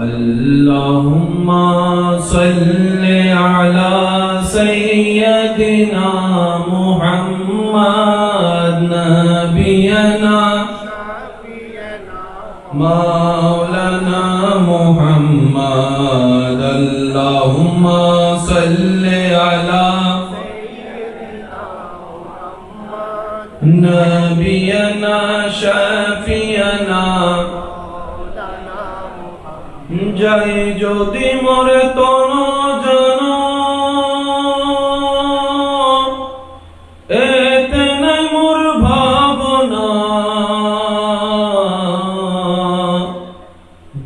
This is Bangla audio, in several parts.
اللهم صل على سيدنا محمد نبينا مولانا محمد اللهم صل على نبينا شفيعنا যাই যদি মরে তন জন এতে নাই মোর ভাবনা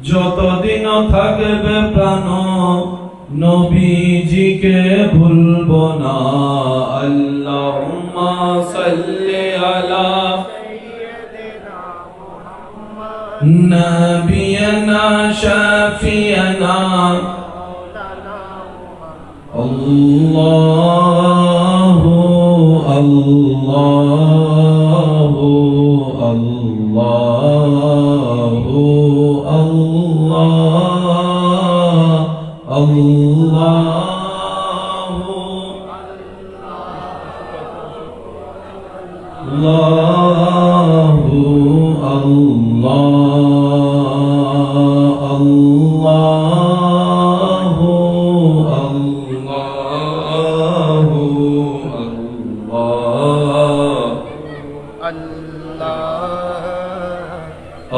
যতদিন থাকবে প্রাণ নবীজিকে ভুলব না আল্লাহুম্মা সাল্লি আলা نبينا شفيعنا الله الله الله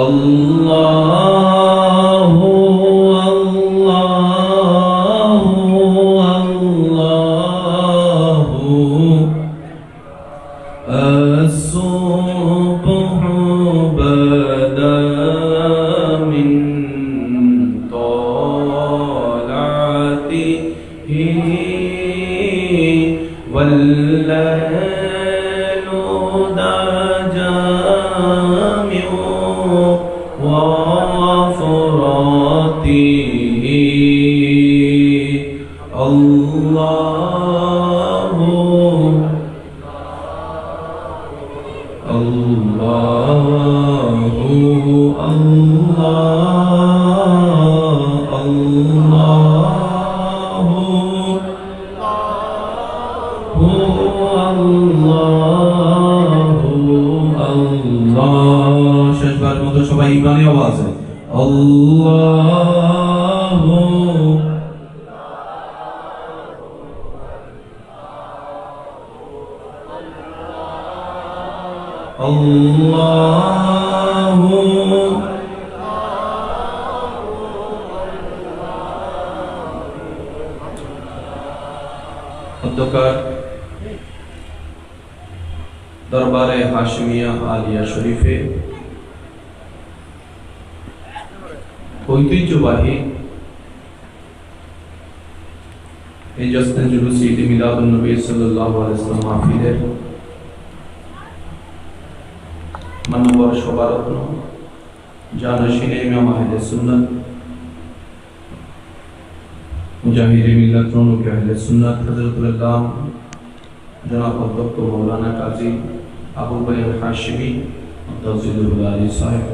الله الله الصبح بدا من طلعته والليل دجى من وفراته الله الله শেষবার মতো সবাই ইমানি আওয়াজে আল্লাহ আল্লাহু অধ্যকার দরবারে হাশমিয়া আলিয়া শরীফে ঐতিহ্যবাহী এই জশ্নে জুলুস ঈদ মিলাদুন নবী সাল্লাল্লাহু আলাইহি ওয়াসাল্লাম মাহফিলের মানবর সভারত্ন জানশীনে ইমাম আহলে সুন্নাত মুজাহিদে মিল্লাত রৌনক আহলে সুন্নাত হযরতুল আল্লাহ জনাব অধ্যক্ষ মাওলানা কাজী আবু বকর হাশমি তাওজিদুল আলী সাহেব,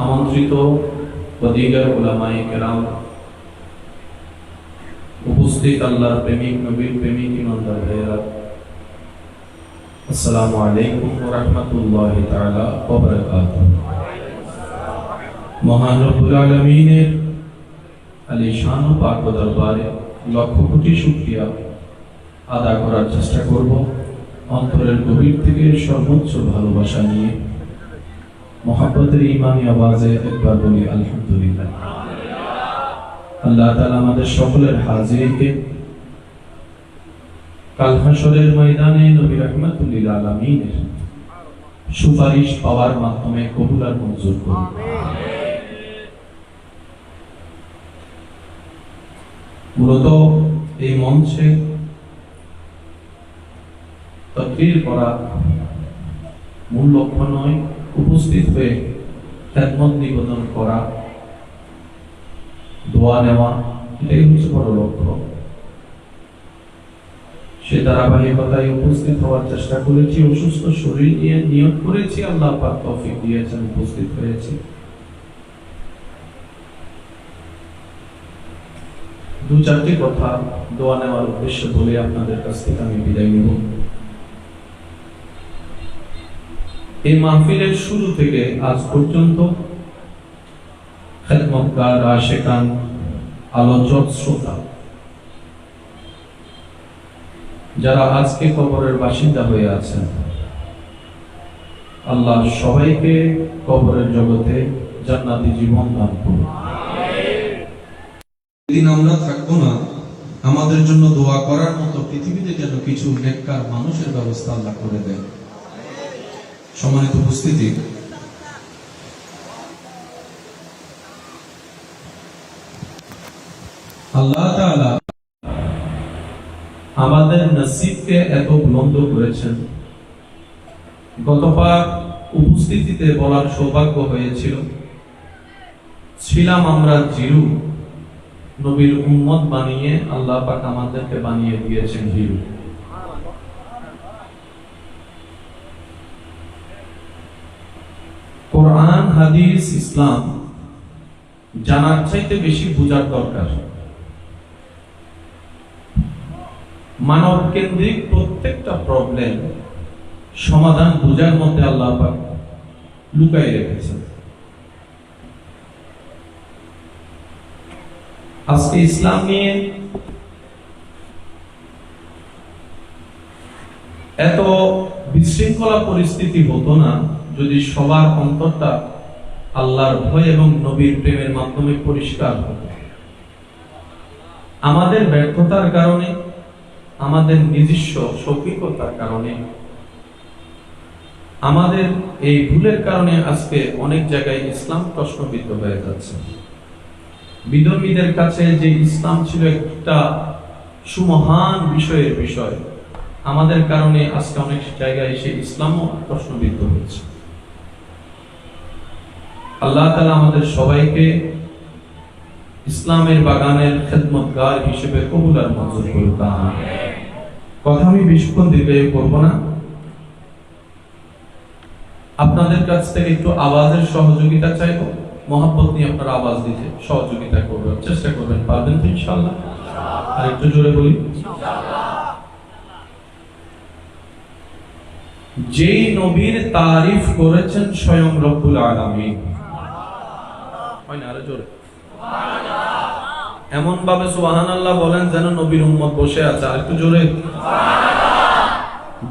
আমন্ত্রিত বদিগার উলামায়ে কেরাম, উপস্থিত আল্লাহর প্রেমিক নবীর প্রেমিক ইমানদার ভাইয়েরা, আসসালামু আলাইকুম ওয়া রাহমাতুল্লাহি তাআলা ওয়া বারাকাতুহু। মহান রব্বুল আলামিনের আলিশান ও পাক দরবারে লক্ষ কোটি শুকরিয়া আদা করার চেষ্টা করব অন্তরের গভীর থেকে সর্বোচ্চ ভালোবাসা নিয়ে। মহব্বতের ঈমানি আওয়াজে একবার বলি আলহামদুলিল্লাহ। আল্লাহ তাআলা আমাদের সকলের হাজিরিকে কাল হাশরের ময়দানে নবী রাহমাতুল লিল আলামিনের সুপারিশ পাওয়ার মাধ্যমে কবুল আর মঞ্জুর করুন। মূলত এই মঞ্চে তাকরীর করা মূল লক্ষ্য নয়, উপস্থিত হয়ে খেদমত নিবেদন করা, দোয়া নেওয়া, এটাই হচ্ছে বড় লক্ষ্য। সে ধারাবাহিকতায় উপস্থিত হওয়ার চেষ্টা করেছি, অসুস্থ শরীর নিয়ে নিয়ত করেছি, আল্লাহ পাক তৌফিক দিয়েছেন, উপস্থিত হয়েছি। দু চারটি কথা দোয়া নেওয়ার উদ্দেশ্যে বলে আপনাদের কাছ থেকে আমি বিদায় নেব। এই মাহফিলের শুরু থেকে আজ পর্যন্ত খেদমতগার, আশিকান, আলোচক, শ্রোতা যারা আজকে কবরের বাসিন্দা হয়ে আছেন, আল্লাহ সবাইকে কবরের জগতে জান্নাতি জীবন দান করুন। দিন আমরা থাকবো না, আমাদের জন্য দোয়া করার মতো পৃথিবীতে যেন কিছু নেককার মানুষের ব্যবস্থা আল্লাহ করে দেন। সম্মানিত উপস্থিতি, আল্লাহ তাআলা আমাদের নসিবকে এত বুলন্দ করেছেন। গতবার উপস্থিতিতে বলার সৌভাগ্য হয়েছিল, ছিলাম আমরা জিরু, নবীর উম্মত বানিয়ে আল্লাহ পাক আমাদেরকে বানিয়ে দিয়েছেন হিরো। কোরআন, হাদিস, ইসলাম জানার চাইতে বেশি বোঝার দরকার। মানব কেন্দ্রিক প্রত্যেকটা প্রবলেম সমাধান বোঝার মধ্যে আল্লাহ পাক লুকাই রেখেছেন। আজকে ইসলাম নিয়ে এত বিশৃঙ্খলা পরিস্থিতি হতো না যদি সবার অন্তরটা আল্লাহর ভয় এবং নবীর প্রেমের মাধ্যমে পরিষ্কার হতো। আমাদের ব্যর্থতার কারণে, আমাদের নিজস্ব সৌখিকতার কারণে, আমাদের এই ভুলের কারণে আজকে অনেক জায়গায় ইসলাম প্রশ্নবিদ্ধ হয়ে যাচ্ছে। বিধর্মীদের কাছে যে ইসলাম ছিল একটা সুমহান বিষয়ের বিষয়, আমাদের কারণে আজকে অনেক জায়গায় সেই ইসলামও প্রশ্নবিদ্ধ হচ্ছে। আল্লাহ তাআলা আমাদের সবাইকে ইসলামের বাগানের খেদমতগার হিসেবে কবুল আর মঞ্জুর করুন। কথা আমি বেশিক্ষণ দীর্ঘায়িত করব না। আপনাদের কাছ থেকে একটু আওয়াজের সহযোগিতা চাইব, মহব্বত নিয়ে আপনারা আওয়াজ দিতে সহযোগিতা করবেন, চেষ্টা করবেন। পারবেন তো ইনশাআল্লাহ? আর একটু জোরে বলি যেই নবীর তারিফ করেছেন স্বয়ং রব্বুল আলামিন, হয় না? আরো জোরে এমন ভাবে সুবহানাল্লাহ বলেন যেন নবীর উম্মত বসে আছে। আর একটু জোরে।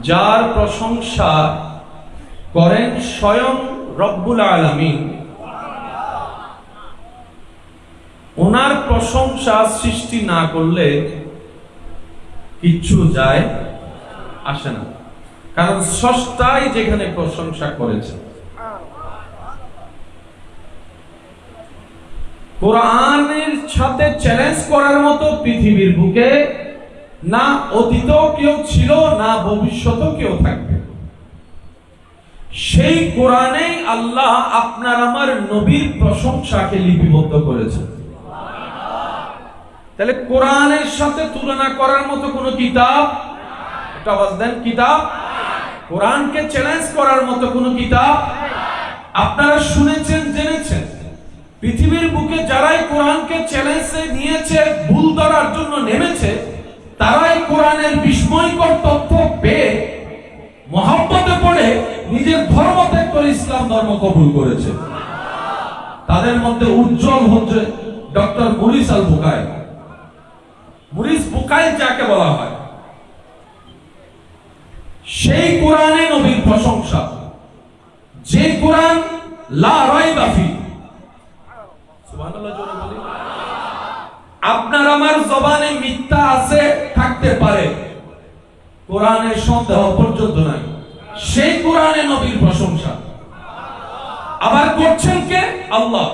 যার প্রশংসা করেন স্বয়ং রব্বুল আলামিন, ওনার প্রশংসা সৃষ্টি না করলে কিচ্ছু যায় আসে না, কারণ স্রষ্টাই যেখানে প্রশংসা করেছে। কোরআনের সাথে চ্যালেঞ্জ করার মতো পৃথিবীর বুকে না অতীতেও কেউ ছিল, না ভবিষ্যতেও কেউ থাকবে। সেই কোরআনেই আল্লাহ আপনার আমার নবীর প্রশংসাকে লিপিবদ্ধ করেছেন। তাহলে কোরআনের সাথে তুলনা করার মতো কোন কিতাব, একটা আওয়াজ দেন, কিতাব, কোরআনকে চ্যালেঞ্জ করার মতো কোন কিতাব আপনারা শুনেছেন, জেনেছেন। পৃথিবীর বুকে যারাই কোরআনকে চ্যালেঞ্জে নিয়েছে, ভুল ধরার জন্য নেমেছে, তারাই কোরআনের বিস্ময়কর তথ্য পেয়ে মহব্বতে পড়ে নিজের ধর্ম ত্যাগ করে ইসলাম ধর্ম কবুল করেছে। তাদের মধ্যে উজ্জ্বল হচ্ছে ডক্টর মুরিস আল বুকাই। মুরিস বুকাই যাকে বলা হয়, সেই কোরআনে নবীর প্রশংসা, যে কোরআন লা রাইবা ফি, সুবহানাল্লাহ জোরে বলি। আপনার আমার জবানে মিথ্যা আছে, থাকতে পারে, কোরআনের সন্দেহ পর্যন্ত নাই। সেই কোরআনে নবীর প্রশংসা আবার করছেন কে? আল্লাহ।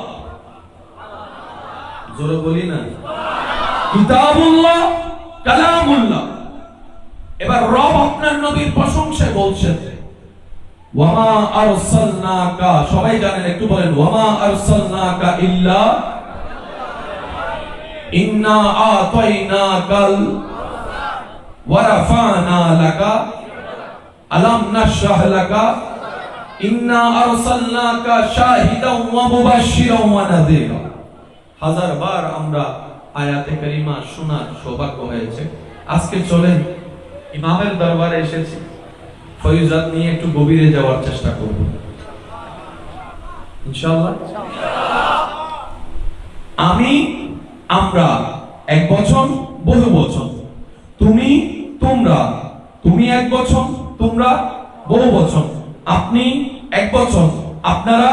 জোরে বলি না, কিতাবুল্লাহ, কালামুল্লাহ। এবার রব আপনার নবীর প্রশংসায় বলছেন, ওয়ামা আরসালনাকা, সবাই জানেন, একটু বলেন, ওয়ামা আরসালনাকা ইল্লা ইন্না আতাইনাকাল। ওয়া রাফা'না লাকা আলাম নাশরাহ লাকা ইন্না আরসালনাকা শাহিদাও ওয়া মুবাশশিরাও ওয়া নাযীরা। হাজারবার আমরা আয়াতে কারিমা শোনার সৌভাগ্য হয়েছে। আজকে চলেন ইমামের দরবারে এসেছি, ফয়জাত নিয়ে একটু গভীরে যাওয়ার চেষ্টা করব ইনশাআল্লাহ। আমি, আমরা, এক বচন বহু বচন, তুমি, তোমরা, তুমি এক বচন, তোমরা বহু বচন, আপনি এক বচন, আপনারা,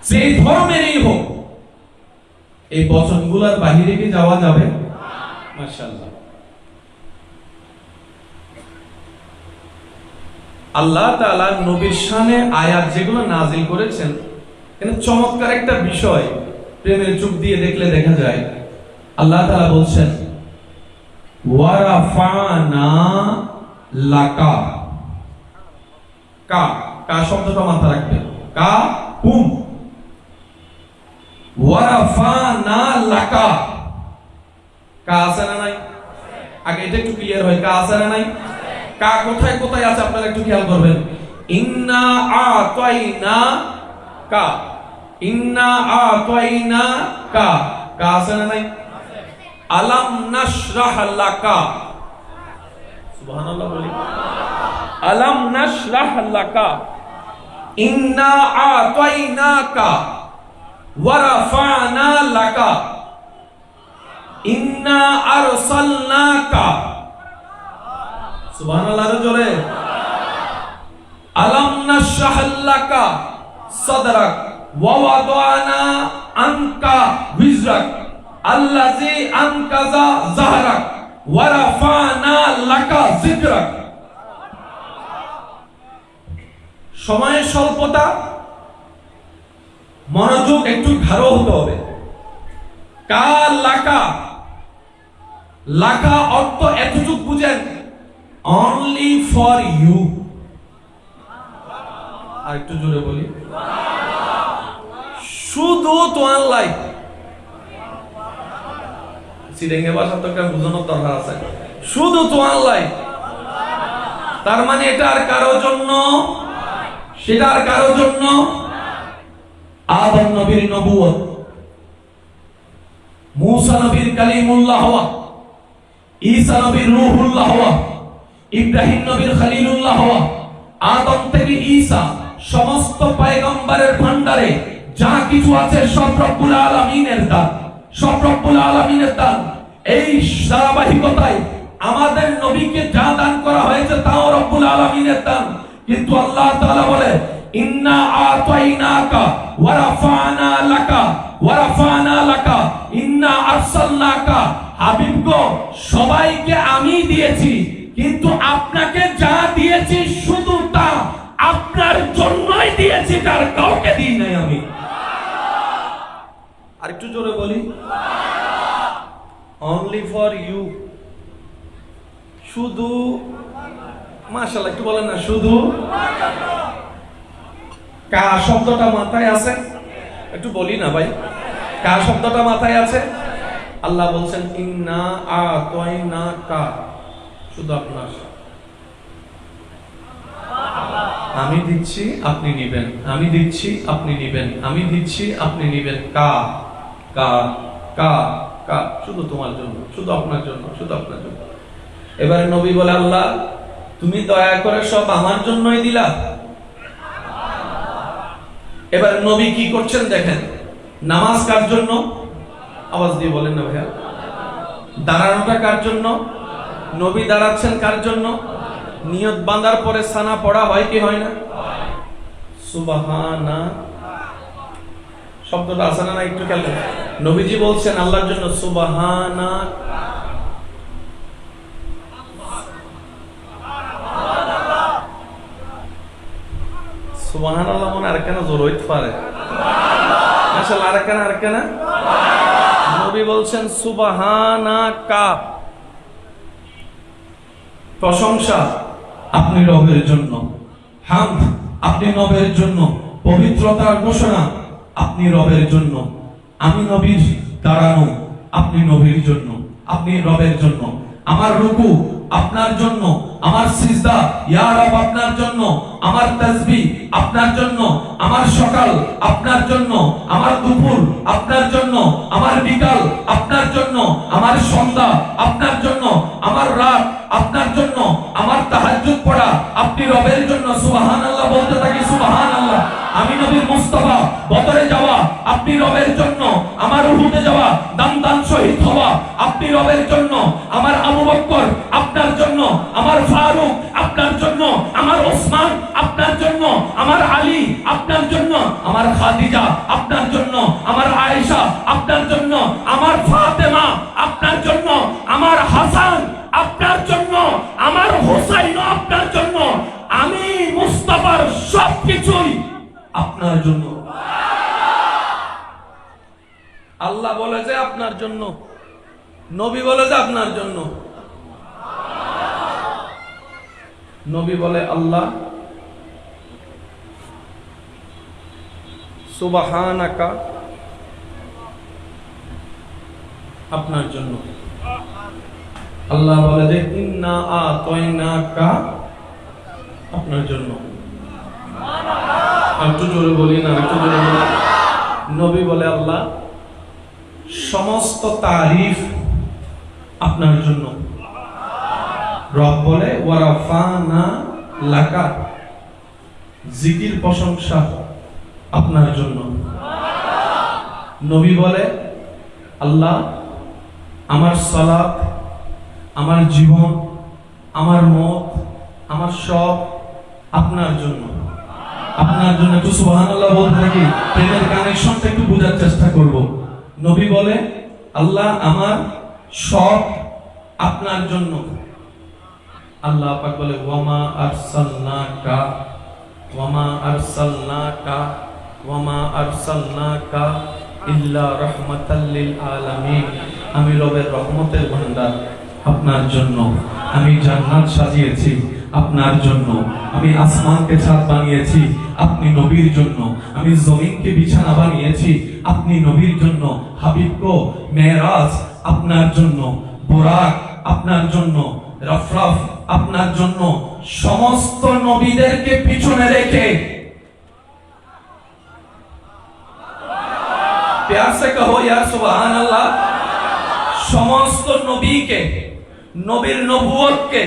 যে ধর্মেরই হোক, এই বচনগুলোর বাহিরে কি যাওয়া যাবে? মাশাআল্লাহ। আল্লাহ তাআলা নবীর শানে আয়াত যেগুলো নাযিল করেছেন, এখানে চমৎকার একটা বিষয় প্রেমের চোখ দিয়ে দেখলে দেখা যায়। আল্লাহ তাআলা বলছেন ওয়া রাফা'না লাকা, কা কা শব্দটা মাথায় রাখবেন, কা হুম, ওয়া রাফা'না লাকা, কা আছে না নাই? আগে এটা একটু ক্লিয়ার হয়, কা আছে না নাই? কা কোথায় কোথায় আছে আপনারা একটু খেয়াল করবেন। ইন্না আতাইনা কা, ইন্না আতাইনা কা, কা আছে না নাই? আলাম নাশরাহ লাকা, সুবহানাল্লাহ বলি, আলাম নাশরাহ লাকা, ইন্না আতাইনাকা ওয়া রাফা'না লাকা, ইন্না আরসালনাকা, সুবহানাল্লাহ জোরে, আলাম নাশরাহ লাকা সাদরাক ওয়া ওয়াদানা আনকা বিজরাক আল্লাযী আনকাযা যাহরাক ওয়া রাফা'না লাকা যিকরাক। সময়ের স্বল্পতা, মনোযোগ একটু গাঢ় হতে হবে। কা লাকা, লাকা অর্থ এতটুকু বুঝেন, অনলি ফর ইউ। আর একটু জোরে বলি, শুধু তোমার লাই। সিরেঙ্গে ভাষা তো একটা বুঝানোর দরকার আছে, শুধু তোমার লাই। তার মানে এটা আর কারোর জন্য, সেটা আর কারোর জন্য। আদম নবীর নবুয়ত, মূসা নবীর কালিমুল্লাহ হওয়া, ঈসা নবীর রূহুল্লাহ হওয়া, ইব্রাহিম নবীর খলিলুল্লাহ হওয়া, আদম থেকে ঈসা সমস্ত পয়গম্বরের ভান্ডারে যা কিছু আছে সব রব্বুল আলামিনের দান, সব রব্বুল আলামিনের দান। এই ধারাবাহিকতায় আমাদের নবীকে যা দান করা হয়েছে তাও রব্বুল আলামিনের দান। কিন্তু আল্লাহ তাআলা বলে ইন্না আতাইনাকা ওয়া রাফা'না লাকা ওয়া রাফা'না লাকা ইন্না আরসালনাকা। হাবিব গো, সবাইকে আমি দিয়েছি, কিন্তু আপনাকে যা দিয়েছি শুধু তা আপনার জন্যই দিয়েছি, তার কাউকে দিই নাই আমি। আরেকটু জোরে বলি, অনলি ফর ইউ, শুধু। মাশাআল্লাহ, একটু বলেন না, শুধু। কা শব্দটা মাথায় আছে? একটু বলি না ভাই, কা শব্দটা মাথায় আছে? আল্লাহ বলছেন ইন্না আতাইনাকা, শুধু আপনার। আমি দিচ্ছি আপনি নিবেন, আমি দিচ্ছি আপনি নিবেন, আমি দিচ্ছি আপনি নিবেন। কা কা কা কা, শুধু তোমার জন্য, শুধু আপনার জন্য, শুধু আপনার জন্য। এবারে নবী বলে আল্লাহ তুমি দয়া করে সব আমার জন্যই দিলা। এবার নবী কি করছেন দেখেন, নামাজ কার জন্য? আওয়াজ দিয়ে বলেন না ভাইয়া। দাঁড়ানোটা কার জন্য? নবী দাঁড়াচ্ছেন কার জন্য? নিয়ত বাঁধার পরে সানা পড়া হয় কি হয় না? সুবহানা শব্দটা আছে না? একটু খেয়াল করুন। নবীজি বলছেন আল্লাহর জন্য সুবহানা। সুবহানাল্লাহ মনে আরেকখানা জোর হইতে পারে। মাশাআল্লাহ, আরেকখানা। নবী বলছেন সুবহানাকা, প্রশংসা আপনি রবের জন্য, হামদ আপনি রবের জন্য, পবিত্রতার ঘোষণা আপনি রবের জন্য। আমি নবীর দাঁড়ানো আপনি নবীর জন্য, আপনি রবের জন্য, আমার রুকু আপনার জন্য, আমার সিজদা ইয়া রব আপনার জন্য, আমার তাসবিহ আপনার জন্য, আমার সকাল আপনার জন্য, আমার দুপুর আপনার জন্য, আমার বিকাল আপনার জন্য, আমার সন্ধ্যা আপনার জন্য, আমার রাত আপনার জন্য, আমার তাহাজ্জুদ পড়া আপনি রবের জন্য। সুবহানাল্লাহ বলতে থাকি, সুবহানাল্লাহ। আমি নবীর মুস্তাফা বদরে যাওয়া আপনি রবের জন্য, আমার উহুদে যাওয়া দান শহীদ হওয়া আপনি রবের জন্য, আমার আবু বকর আপনার জন্য, আমার ফারুক আপনার জন্য, আমার ওসমান আপনার জন্য, আমার আলী আপনার জন্য, আমার খাদিজা আপনার জন্য, আমার আয়েশা আপনার জন্য, আমার ফাতেমা আপনার জন্য, আমার হাসান আপনার জন্য, আমার হোসাইন আপনার জন্য। আমি মুস্তাফার সবকিছুই আপনার জন্য। আল্লাহ বলে যে আপনার জন্য, নবী বলে যে আপনার জন্য। নবী বলে আল্লাহ সুবহানাকা আপনার জন্য। আল্লাহ বলে যে ইন্না আতাইনাকা আপনার জন্য। একটু জোরে বলি না, একটু জোরে বলি। নবী বলে আল্লাহ সমস্ত তারিফ আপনার জন্য। রব বলে ওয়ারাফানা লাকা, জিকির প্রশংসা আপনার জন্য। নবী বলে আল্লাহ আমার সালাত, আমার জীবন, আমার মত, আমার সব আপনার জন্য। আপনার জন্য। একটু সুবহানাল্লাহ বলতে থাকি, প্রেমের কানেকশনটা একটু বোঝার চেষ্টা করব। নবী বলে আল্লাহ আমার সব আপনার জন্য। আল্লাহ পাক বলে ওয়ামা আরসালনাকা ইল্লা রাহমাতাল লিল আলামিন। আমি রবের রহমতের ভান্ডার আপনার জন্য। আমি জান্নাত সাজিয়েছি আপনার জন্য। আমি আসমানকে ছাদ বানিয়েছি আপনি নবীর জন্য। আমি জমিনকে বিছানা বানিয়েছি আপনি নবীর জন্য। হাবিবকো মেরাজ আপনার জন্য, বুরাক আপনার জন্য, রফরফ আপনার জন্য। সমস্ত নবীদেরকে পিছনে রেখে প্যার সে কহো ইয়া সুবহানাল্লাহ। সমস্ত নবীকে, নবীর নবুয়তকে,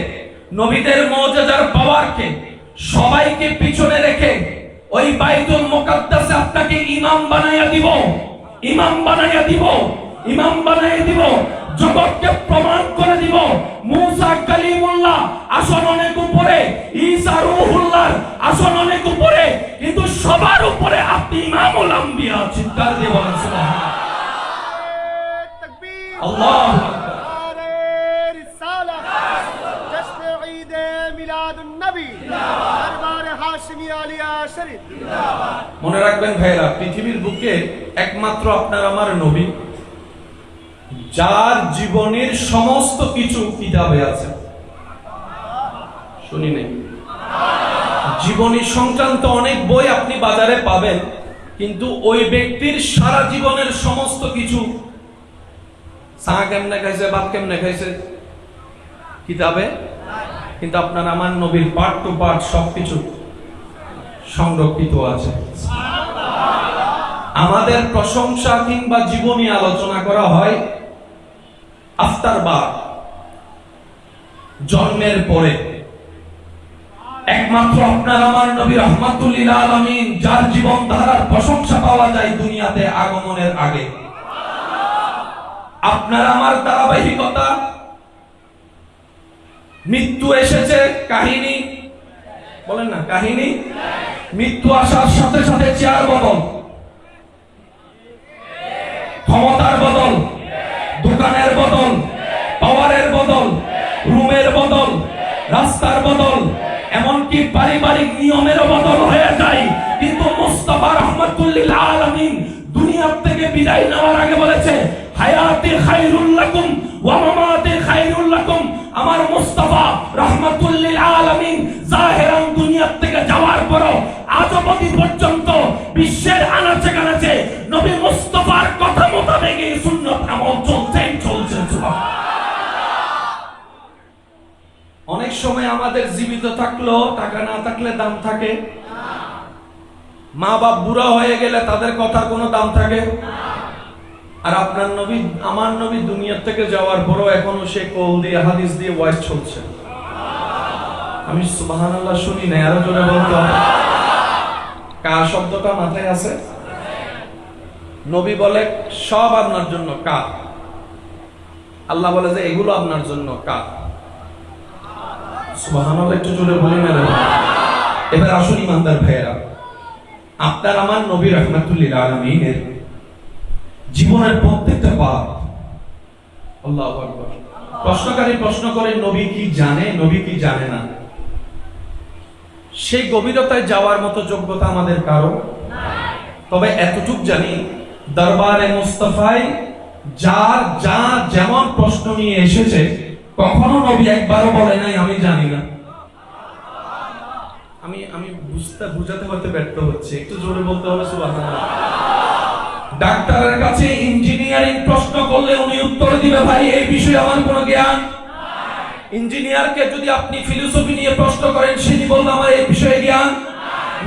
নবীদের মুজিজার পাওয়ারকে সবাইকে পিছনে রেখে ওই বাইতুল মুকাদ্দাসে আপনাকে ইমাম বানায়া দিব, ইমাম বানায়া দিব, ইমাম বানায়া দিব। জগৎকে প্রমাণ করে দিব মুসা কালিমুল্লাহ আসন অনেক উপরে, ঈসা রূহুল্লাহর আসন অনেক উপরে, কিন্তু সবার উপরে আপনি ইমামুল আম্বিয়া। চিৎকার দিয়ে বলেন সুবহানাল্লাহ। আল্লাহু আকবার। মনে রাখবেন ভাইরা, পৃথিবীর বুকে একমাত্র আপনার আমার নবী যার জীবনের সমস্ত কিছু কিতাবে আছে। শুনি নাই? জীবনী সংক্রান্ত অনেক বই আপনি বাজারে পাবেন, কিন্তু ওই ব্যক্তির সারা জীবনের সমস্ত কিছু, চা কেমনে খাইছে, ভাত কেমনে খাইছে, কিতাবে। কিন্তু আপনার আমার নবীর পার্ট টু পার্ট সবকিছু সংরক্ষিত আছে। আমাদের প্রশংসা কিংবা জীবনী আলোচনা করা হয় আফতার বার, জন্মের পরে। একমাত্র আপনার আমার নবী রাহমাতুল লিল আলামিন যার জীবন ধারার প্রশংসা পাওয়া যায় দুনিয়াতে আগমনের আগে। আপনার আমার ধারাবাহিকতা, মৃত্যু এসেছে, কাহিনী বলেন না, কাহিনী। মৃত্যু আসার সাথে সাথে চেয়ার বদল, ক্ষমতার বদল, দোকানের বদল, পাওয়ারের বদল, রুমের বদল, রাস্তার বদল, এমনকি পারিবারিক নিয়মেরও বদল হয়ে যায়। কিন্তু মুস্তাফা রাহমাতুল লিল আলামিন দুনিয়া থেকে বিদায় নেওয়ার আগে বলেছে হায়াতি খায়রুল লাকুম ওয়া মামাতি খায়রুল লাকুম। আমার মুস্তাফা রাহমাতুল লিল আলামিন জাহেরান দুনিয়া থেকে যাওয়ার পরও আজ অবধি পর্যন্ত বিশ্বের আনাচে কানাচে নবী মুস্তাফার কথা মোতাবেক এই সুন্নাত আমল চলছে। সুবহানাল্লাহ। জীবিত থাকলেও টাকা না থাকলে দাম থাকে, মা বাপ বুড়া হয়ে গেলে তাদের কথার কোনো দাম থাকে। আর আপনার নবী, আমার নবী দুনিয়া থেকে যাওয়ার পরও এখনো সে কল দিয়ে হাদিস দিয়ে ওয়াইজ চলছে। আমি সুবহানাল্লাহ শুনি না, আরো জোরে বলতে হবে। কা শব্দটা মাথায় আছে? নবী বলে সব আপনার জন্য কা, আল্লাহ বলে যে এগুলো আপনার জন্য কা। সুবহানাল্লাহ একটু জোরে বলি না রে। এবার আসুন ইমানদার ভাইয়েরা, আপনার আমার নবী রাহমাতুল্লিল আলামিনের জীবনের প্রত্যেকটা পাপ, আল্লাহু আকবার। প্রশ্নকারী প্রশ্ন করে নবী কি জানে, নবী কি জানে না? সেই গভীরতায় যাওয়ার মতো যোগ্যতা আমাদের কারো নাই। তবে এতটুক জানি, দরবারে মুস্তাফায় যার যা যেমন প্রশ্ন নিয়ে এসেছে, কখনো নবী একবারও বলে নাই আমি জানি না। আমি বুঝাতে হতে ব্যর্থ হচ্ছে, একটু জোরে বলতে হবে সুবহানাল্লাহ। ডাক্তারের কাছে ইঞ্জিনিয়ারিং প্রশ্ন করলে উনি উত্তর দিবে ভাই এই বিষয়ে আমার কোনো জ্ঞান নাই। ইঞ্জিনিয়ারকে যদি আপনি ফিলোসফি নিয়ে প্রশ্ন করেন, তিনি বলবে আমার এই বিষয়ে জ্ঞান নাই।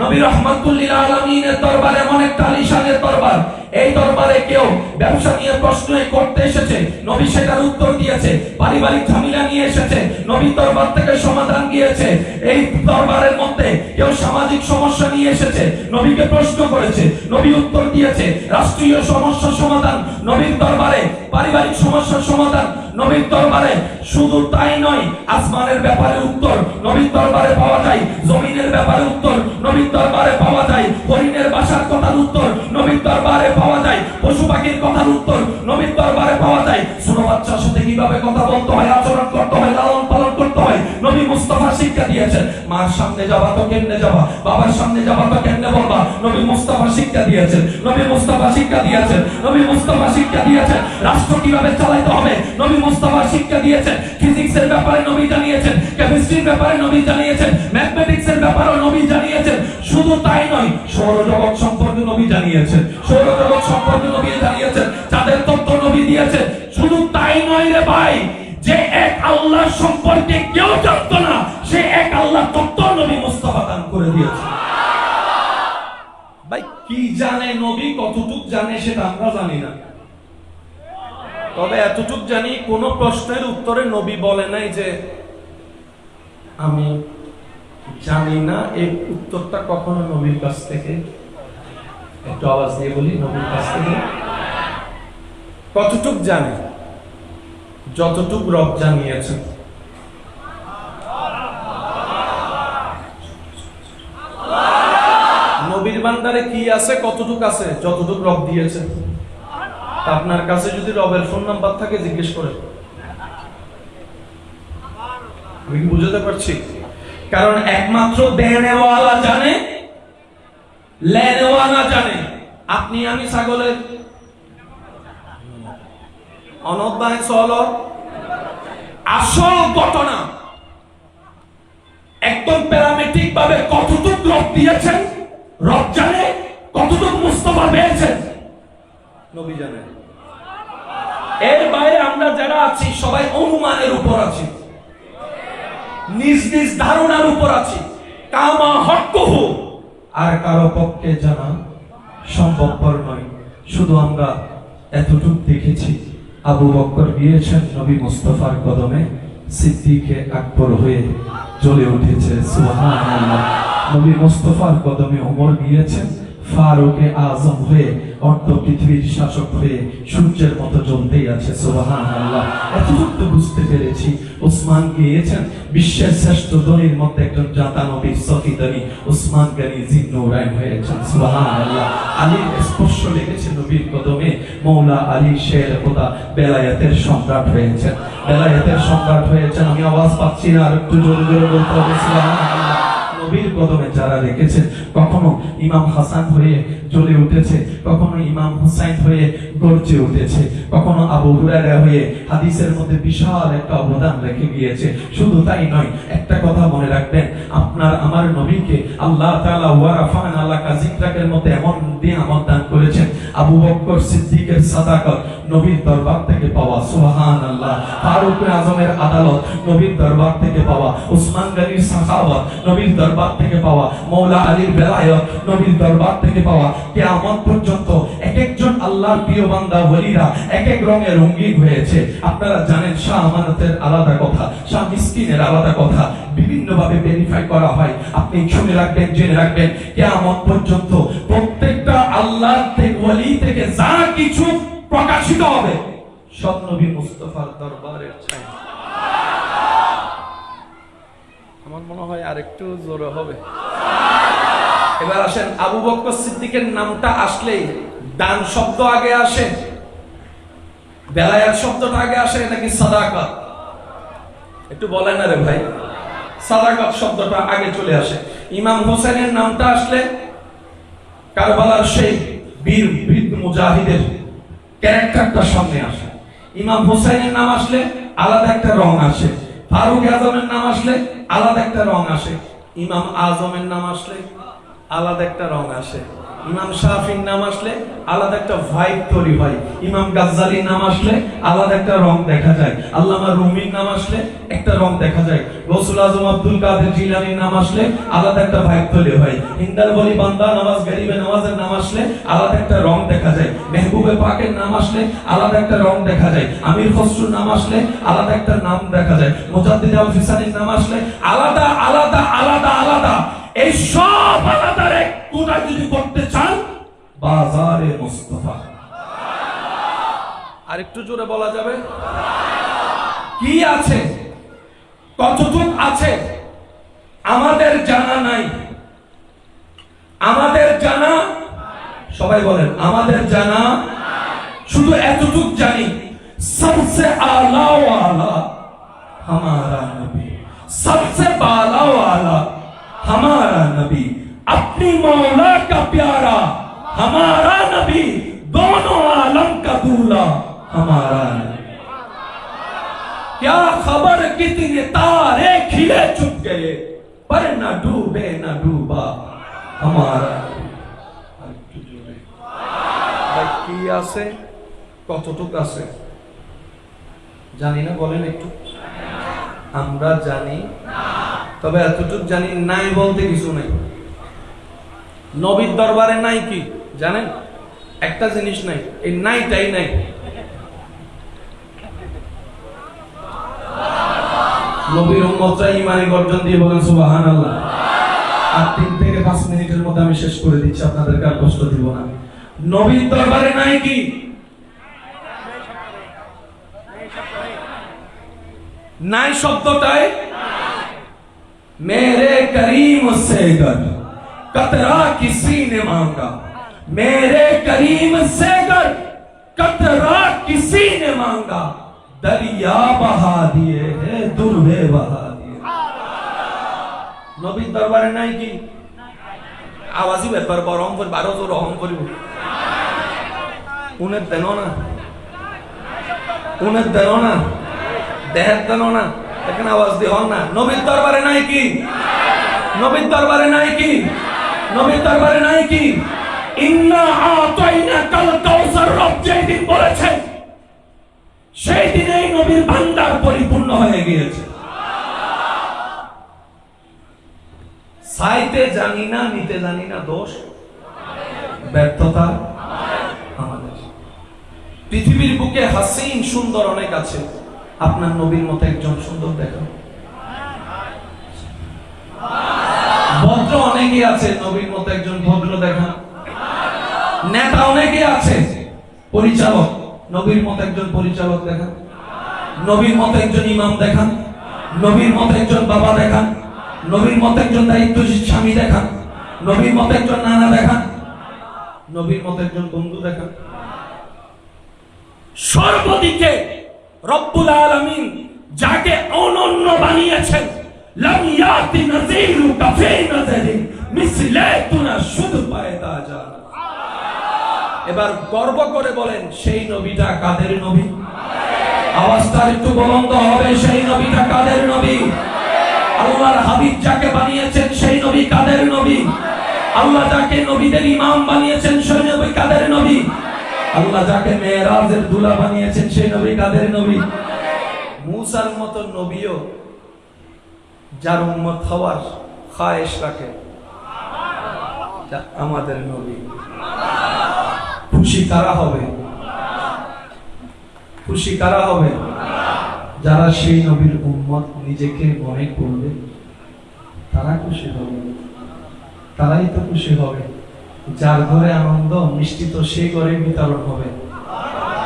নবী রাহমাতুল্লিল আলামিনের দরবার এমন একটা আলিশানের দরবার, এই দরবারে কেউ ব্যবসা নিয়ে প্রশ্ন করতে এসেছে, নবী সেটার উত্তর দিয়েছে। পারিবারিক ঝামেলা নিয়ে এসেছে, নবী দরবার থেকে সমাধান দিয়েছে। এই দরবারের মধ্যে কেউ সামাজিক সমস্যা নিয়ে এসেছে, নবীকে প্রশ্ন করেছে, নবী উত্তর দিয়েছে। রাষ্ট্রীয় সমস্যার সমাধান নবীর দরবারে, পারিবারিক সমস্যার সমাধান নবীর দরবারে। শুধু তাই নয়, আসমানের ব্যাপারে উত্তর নবীর দরবারে পাওয়া যায়, জমিনের ব্যাপারে উত্তর নবীর দরবারে পাওয়া যায়, হরিণের বাসার কথার উত্তর নবীর দরবারে পাওয়া যায়, পশু পাখির কথার উত্তর নবীর দরবারে পাওয়া যায়। ছোট বাচ্চার সাথে কিভাবে কথা বলতে হয়, আচরণ করতে হয়, লালন পালন করতে হয়, নবী মুস্তাফা শিক্ষা দিয়েছেন। মার সামনে যাবা তো কেমনে যাবা, বাবার সামনে যাবা তো কেমনে বলবা, নবী মুস্তাফা শিক্ষা দিয়েছেন। নবী মুস্তাফা শিক্ষা দিয়েছেন, নবী মুস্তাফা শিক্ষা দিয়েছেন। রাষ্ট্র কিভাবে চালাতে হবে, নবী মুস্তাফা শিক্ষা দিয়েছেন। ফিজিক্সের ব্যাপারে নবী জানিয়েছেন, কেমিস্ট্রির ব্যাপারে নবী জানিয়েছেন, ম্যাথমেটিক্সের ব্যাপারেও নবী জানিয়েছেন। শুধু তাই নয়, সৌরজগৎ সম্পর্কে নবী জানিয়েছেন, সৌরজগৎ সম্পর্কে নবী জানিয়েছেন, যাদের তথ্য নবী দিয়েছেন। শুধু তাই নয় রে ভাই, যে এক আল্লাহ সম্পর্কে কেউ জানতো না, সে এক আল্লাহ তথ্য নবী মুস্তাফা দান করে দিয়েছেন। ভাই কি জানে নবী, কতটুক জানে সেটা আমরা জানি না। তবে এতটুক জানি, কোন প্রশ্নের উত্তরে নবী বলে নাই যে আমি জানি না। এই উত্তরটা কখনো নবীর কাছ থেকে, একটু আওয়াজ দিয়ে বলি, নবীর কাছ থেকে কতটুক জানে? যতটুক রব জানিয়েছেন। নবীর ভান্ডারে কি আছে, কতটুক আছে? যতটুক রব দিয়েছেন। আপনার কাছে যদি রবের ফোন নাম্বার থাকে জিজ্ঞেস করে। আমি কি বুঝাতে পারছি? কারণ একমাত্র দেনেওয়ালা জানে, লেনেওয়ালা জানে। আপনি আমি ছাগলের অনদায় চল, আসল ঘটনা একদম প্যারামেট্রিক ভাবে কতটুক রব দিয়েছেন রব জানে, কতটুক মুস্তাফা পেয়েছেন নবী জানে। এর বাইরে আমরা যারা আছি সবাই অনুমানের উপর আছি, নিজ নিজ ধারণার উপর আছি। কামা হক্কুহু, আর কারো পক্ষে জানা সম্ভবপর নয়। শুধু আমরা এতটুকু দেখেছি, আবু বকর গিয়েছেন নবী মুস্তাফার কদমে, সিদ্দিকে আকবর হয়ে জ্বলে উঠেছে সুবহানাল্লাহ। নবী মুস্তাফার কদমে ওমর গিয়েছেন ফারুকে আজম হয়ে, অর্ধ পৃথিবীর শাসক হয়ে সূর্যের মতো জ্বলতেই আছে সুবহানাল্লাহ। এতটুকু তো বুঝতে পেরেছি। উসমান গিয়েছেন বিশ্বের শ্রেষ্ঠ ধনীর মধ্যে একজন জাতা নবী সফি ধনী, উসমান গনি জিন্নুরাইন হয়েছেন সুবহানাল্লাহ। আলীর স্পর্শ লেগেছে নবীর কদমে, মৌলা আলী শের খোদা বেলায়েতের সম্রাট হয়েছেন, বেলায়েতের সম্রাট হয়েছেন। আমি আওয়াজ পাচ্ছি না, আর একটু জোরে জোরে বলতে হবে সুবহানাল্লাহ। নবীর কদমে যারা রেখেছে, কখনো ইমাম হাসান হয়ে জ্বলে উঠেছে, কখনো ইমাম হুসাইন হয়ে গর্জে উঠেছে, কখনো আবু হুরায়রা হয়ে হাদিসের মধ্যে বিশাল একটা অবদান রেখে গিয়েছে। শুধু তাই নয়, একটা কথা মনে রাখবেন, আপনার আমার নবীকে আল্লাহ তাআলা ওয়া রাফা'না লাকা যিকরাকের মধ্যে এমন নিয়ামত দান করেছেন। আবু বকর সিদ্দিকের সাদাকত নবীর দরবার থেকে পাওয়া, সুবহানাল্লাহ। ফারুক আজমের আদালত নবীর দরবার থেকে পাওয়া, উসমান গনির সাখাওয়াত নবীর দরবার থেকে পাওয়া, মওলা আলীর বেলায়েত নবীর দরবার থেকে পাওয়া। কিয়ামত পর্যন্ত এক একজন আল্লাহর প্রিয় বান্দা ওলিরা এক এক রঙে রঙিন হয়েছে। আপনারা জানেন শাহ আমানতের আলাদা কথা, শাহ মিসকিনের আলাদা কথা, বিভিন্ন ভাবে ভেরিফাই করা হয়। আপনি শুনে রাখবেন, জেনে রাখবেন, কিয়ামত পর্যন্ত প্রত্যেকটা আল্লাহর ওলি থেকে যা কিছু প্রকাশিত হবে সব নবী মুস্তাফার দরবারের ছায়া। আমার মনে হয় আরেকটু জোরে হবে। এবার আসেন, আবু বকর সিদ্দিকের নামটা আসলেই দান শব্দ আগে আসে, বেলায়াত শব্দটা আগে আসে নাকি সাদাকাত? একটু বলেন না রে ভাই। সাদাকাত শব্দটা আগে চলে আসে। ইমাম হোসেনের নামটা আসলে কারবালার সেই বীর বৃদ্ধ মুজাহিদের ক্যারেক্টারটা সামনে আসে। ইমাম হোসেনের নাম আসলে আলাদা একটা রং আসে। ফারুক আজমের নাম আসলে আলাদা একটা রং আসে। ইমাম আজমের নাম আসলে আলাদা একটা রং আসে। ইমাম শাফির নাম আসলে আলাদা একটা ভাইব তৈরি হয়। ইমাম গাজ্জালির নাম আসলে আলাদা একটা রং দেখা যায়। আল্লামা রুমির নাম আসলে একটা রং দেখা যায়। গৌসুল আজম আব্দুল কাদের জিলানীর নাম আসলে আলাদা একটা ভাইব তৈরি হয়। হিন্দার বলি বান্দা নওয়াজ গরিবে নওয়াজের নাম আসলে আলাদা একটা রং দেখা যায়। মেহবুবে পাকের নাম আসলে আলাদা একটা রং দেখা যায়। আমির খসরুর নাম আসলে আলাদা একটা নাম দেখা যায়। মুজাদ্দিদ আল ফিসানির নাম আসলে আলাদা আলাদা আলাদা আলাদা। এই সব আলাদা এক কোটা যদি করতে চান, বাজারে মুস্তাফা। আর একটু জোরে বলা যাবে? কি আছে, কতটুক আছে আমাদের জানা নাই। আমাদের জানা, সবাই বলেন আমাদের জানা, শুধু এতটুক জানি, সবসে আলা ওয়ালা हमारा नबी, सबसे बाला वाला हमारा नबी, अपनी मौला का प्यारा हमारा नबी, दोनों आलम का दूल्हा हमारा नबी। क्या खबर कितने तारे खिले चुप गए, पर न डूबे न डूबा हमारा नबी। কি আছে, কতটুক আছে জানি না, বলেন একটু। আমরা জানি, তবে এতটুক জানি, নাই বলতে কিছু নাই। নবীর দরবারে নাই কি জানেন? একটা জিনিস নাই, এই নাইটাই নাই। নবীর উম্মতরা ঈমানি গর্জন দিয়ে বলেন সুবহানাল্লাহ। আর 3 থেকে 5 মিনিটের মধ্যে আমি শেষ করে দিচ্ছি, আপনাদেরকে আর কষ্ট দিব না। নবীর দরবারে নাই কি? নাই শব্দটাই मेरे करीम से गर कतरा किसी ने मांगा, मेरे करीम से गर कतरा किसी ने मांगा, दरिया बहा दिए है दुर्वे बहा दिए। নবীর দরবারে নাই কি? আওয়াজই ব্যাপার গরম করে 12 জোর রহম করিব। উনের দেন না, উনের দেন না, দেহের দেন না, এখানে আওয়াজ দিয়ে হন না। নবীর দরবারে নাই কি? নবীর দরবারে নাই কি? নবীর দরবারে নাই কি? ইন্না আতাইনা কাল কাউসার, রব যেদিন বলেছেন সেই দিনেই নবীর ভান্ডার পরিপূর্ণ হয়ে গিয়েছে। চাইতে জানি না, নিতে জানি না, দোষ ব্যর্থতা আমাদের। পৃথিবীর বুকে হাসিন সুন্দর অনেক আছে, আপনার নবীর মতো একজন সুন্দর দেখা। ভদ্র অনেকেই আছে, নবীর মতো একজন ভদ্র দেখা। নেতা অনেকেই আছে, পরিচালক, নবীর মতো একজন পরিচালক দেখা। নবীর মতো একজন ইমাম দেখান, নবীর মতো একজন বাবা দেখান, নবীর মতো একজন দায়িত্বশীল স্বামী দেখান, নবীর মতো একজন নানা দেখান, নবীর মতো একজন বন্ধু দেখান। সর্বদিকে রব্বুল আলামিন যাকে অনন্য বানিয়েছেন, লাম ইয়াতি নাযীরু কাফি নাযারি মিসলে তুনা শুধু পায়দা জান। এবার গর্ব করে বলেন, সেই নবীটা কাদের নবী? আওয়াজটা একটু বুলন্দ হবে, সেই নবীটা কাদের নবী? আল্লাহর হাবিব যাকে বানিয়েছেন সেই নবী কাদের নবী? আল্লাহ যাকে নবীদের ইমাম বানিয়েছেন সেই নবী কাদের নবী? আল্লাহ যাকে মেরাজের দুলা বানিয়েছেন সেই নবী কাদের নবী? মুসার মতো নবীও যার উম্মত হওয়ার খায়েশ রাখে, তা আমাদের নবী। খুশি কারা হবে? খুশি কারা হবে? যারা সেই নবীর উম্মত নিজেকে মনে করবে, তারা খুশি হবে। তারাই তো খুশি হবে। যার ঘরে আনন্দ মিষ্টি তো সেই ঘরে বিতরণ হবে।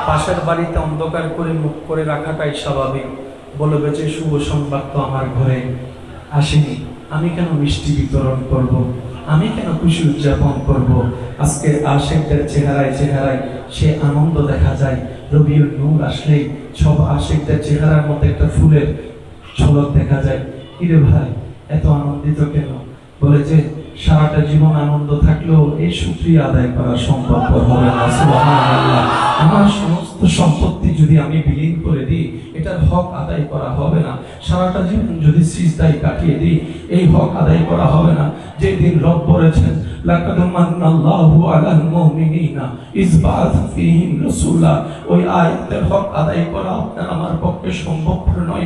পাশের বাড়িতে অন্ধকার করে মুখ করে রাখাটাই স্বাভাবিক। বলবে যে শুভ সংবাদ তো আমার ঘরে আসেনি, আমি কেন মিষ্টি বিতরণ করব, আমি কেন খুশি উদযাপন করব। আজকে আশিকদের চেহারায় চেহারায় সে আনন্দ দেখা যায়। রবিউল নূর আসলেই সব আশিকদের চেহারার মধ্যে একটা ফুলের ঝলক দেখা যায়। কিরে ভাই এত আনন্দিত কেন? বলে যে সারাটা জীবন আনন্দ থাকলেও এই শুকরিয়া আদায় করা সম্ভব হবে না। সুবহানাল্লাহ। আমার সমস্ত সম্পত্তি যদি আমি বিলীন করে দিই, এটার হক আদায় করা হবে না। সারাটা জীবন যদি সিজদায় কাটিয়ে দিই, এই হক আদায় করা হবে না। যেদিন রব বলেছেন লাকাদ মান্নাল্লাহু আলাল মুমিনিনা ইয বাআসা ফীহিম রাসূলা, ওই আয়াতের হক আদায় করা আপনার আমার পক্ষে সম্ভব নয়।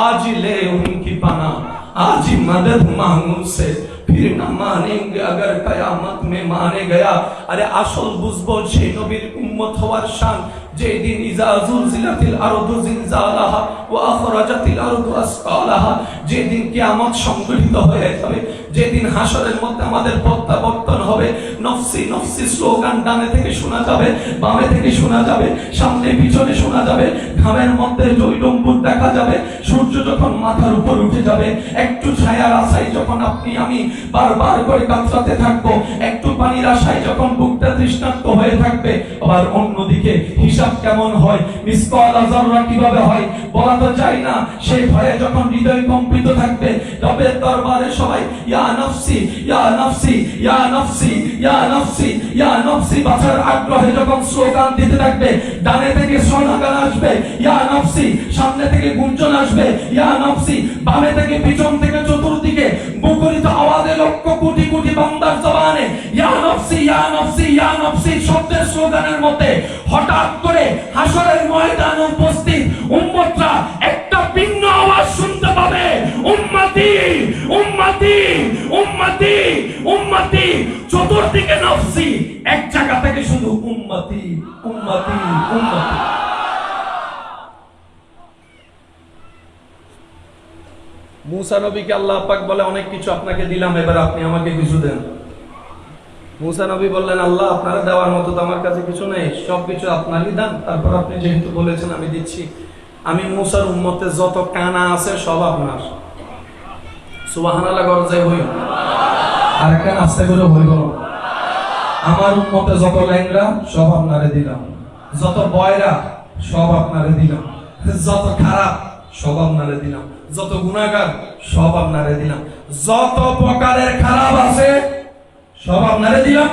আজ লে উনকি পানা, आज ही मदद मांगू से फिर ना मानेंगे अगर कयामत में माने गया। अरे আসল বুঝবো সেই নবীর উম্মত হওয়ার শান যেদিন ইজা যুলজিলাতিল আরদু জিলজালাহা ওয়া আখরাজাতিল আরদু আসকালাহা, যেদিন কিয়ামত সংঘটিত হয়ে যাবে, যেদিন হাসরের মধ্যে আমাদের প্রত্যাবর্তন হবে। নফসি নফসি স্লোগান ডানে থেকে শোনা যাবে, বামে থেকে শোনা যাবে, সামনে পিছনে শোনা যাবে। ঘামের মধ্যে জৈলম্বুর দেখা যাবে। সূর্য যখন মাথার উপর উঠে যাবে, একটু ছায়ার আশায় যখন আপনি আমি বারবার করে কাতরাতে থাকবো, একটু পানির আশায় যখন বুকটা তৃষ্ণার্ত হয়ে থাকবে, আবার অন্যদিকে হিসাব কেমন হয়, মিসকাল যাররা কিভাবে হয় বলা তো যায় না। সেই ভয়ে যখন হৃদয় কম্পিত থাকবে, রবের দরবারে সবাই ইয়া নফসি ইয়া নফসি ইয়া নফসি ইয়া নফসি ইয়া নফসি বাঁচার আগ্রহে যখন স্লোগান দিতে থাকবে, ডানে থেকে স্লোগান আসবে ইয়া নফসি, সামনে থেকে গুঞ্জন আসবে ইয়া নফসি, বামে থেকে পিছন থেকে চতুর্দিকে মুখরিত আওয়াজে লক্ষ কোটি কোটি বান্দার জবানে ইয়া নফসি ইয়া নফসি ইয়া নফসি শব্দের স্লোগানের মধ্যে হঠাৎ করে হাসরের ময়দানে উপস্থিত উম্মতরা একটা ভিন্ন আওয়াজ শুনতে পাবে, উম্মতি উম্মতি উম্মতি উম্মতি। চতুর্দিকে নফসি, এক জায়গা থেকে শুধু উম্মতি উম্মতি উম্মতি। মুসা নবীকে আল্লাহ পাক বলে অনেক কিছু আপনাকে দিলাম, এবার আপনি আমাকে কিছু দেন। মুসা নবী বললেন আল্লাহ আপনারা দেওয়ার মতো তো আমার কাছে কিছু নেই, সবকিছু আপনারই দান। তারপর আপনি যেহেতু বলেছেন আমি দিচ্ছি। আমি মুসার উম্মতে যত কানা আছে সব আপনার। সুবহানাল্লাহ গরজে হই। আর একটা আস্তে করে হইব, আমার উম্মতে যত ল্যাংড়া সব আপনারে দিলাম, যত বয়রা সব আপনারে দিলাম, যত খারাপ সব আপনারে দিলাম, যত গুনাহগার সব আপনারে দিলাম, যত প্রকারের খারাপ আছে সব আপনারে দিলাম,